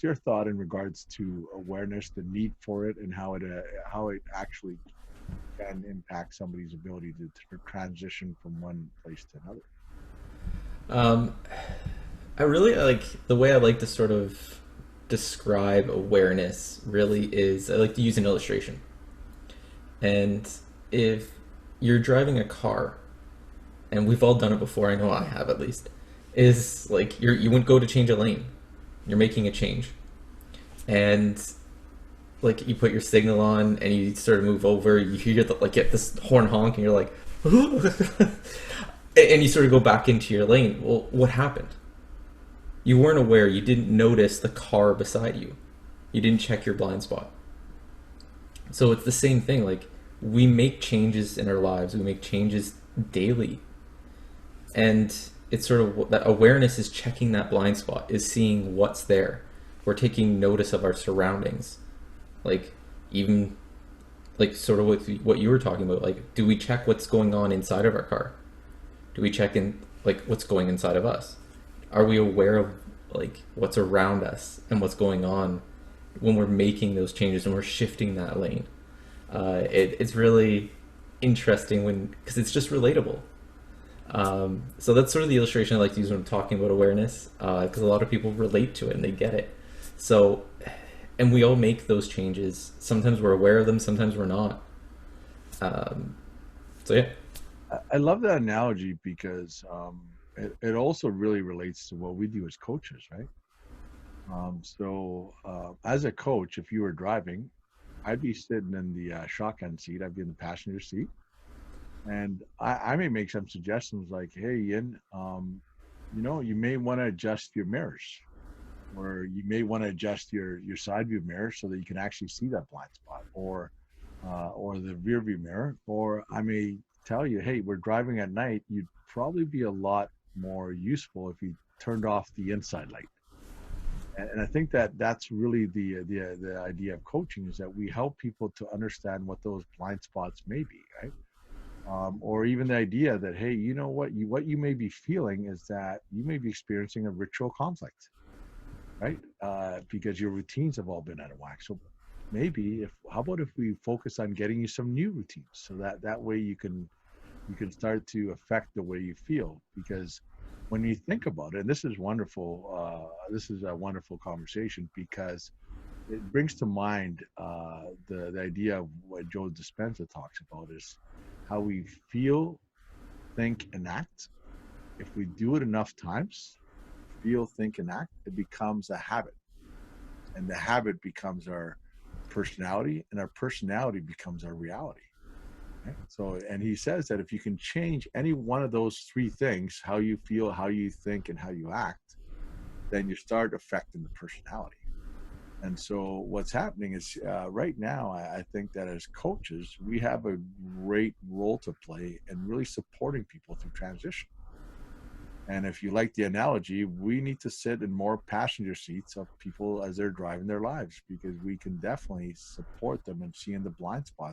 what's your thought in regards to awareness, the need for it, and how it actually can impact somebody's ability to transition from one place to another? Um, I really like the way I like to sort of describe awareness really is I like to use an illustration. And if you're driving a car, and we've all done it before, I know I have at least, is like you wouldn't go to change a lane. You're making a change. And like you put your signal on and you sort of move over, you hear get this horn honk and you're like and you sort of go back into your lane. Well, what happened? You weren't aware, you didn't notice the car beside you. You didn't check your blind spot. So it's the same thing. Like we make changes in our lives, we make changes daily, and it's sort of that awareness is checking that blind spot, is seeing what's there. We're taking notice of our surroundings, like even like sort of what you were talking about. Like, do we check what's going on inside of our car? Do we check in like what's going inside of us? Are we aware of like what's around us and what's going on when we're making those changes and we're shifting that lane? It's really interesting when because it's just relatable. So that's sort of the illustration I like to use when I'm talking about awareness, because a lot of people relate to it and they get it. So, and we all make those changes. Sometimes we're aware of them, sometimes we're not. Um, so yeah. I love that analogy because it also really relates to what we do as coaches, right? As a coach, if you were driving, I'd be sitting in the shotgun seat. I'd be in the passenger seat, and I may make some suggestions like, "Hey, Ian, you may want to adjust your mirrors, or you may want to adjust your side view mirror so that you can actually see that blind spot, or the rear view mirror. Or I may tell you, hey, we're driving at night. You'd probably be a lot more useful if you turned off the inside light." And I think that that's really the idea of coaching is that we help people to understand what those blind spots may be, right? Or even the idea that, hey, you know what you may be feeling is that you may be experiencing a ritual conflict, right? Because your routines have all been out of whack. So maybe if how about if we focus on getting you some new routines so that that way you can start to affect the way you feel. Because when you think about it, and this is wonderful, this is a wonderful conversation because it brings to mind the idea of what Joe Dispenza talks about is how we feel, think, and act. If we do it enough times, feel, think, and act, it becomes a habit, and the habit becomes our personality, and our personality becomes our reality. Right? So, and he says that if you can change any one of those three things, how you feel, how you think, and how you act, then you start affecting the personality. And so, what's happening is right now, I think that as coaches, we have a great role to play in really supporting people through transition. And if you like the analogy, we need to sit in more passenger seats of people as they're driving their lives because we can definitely support them and seeing the blind spots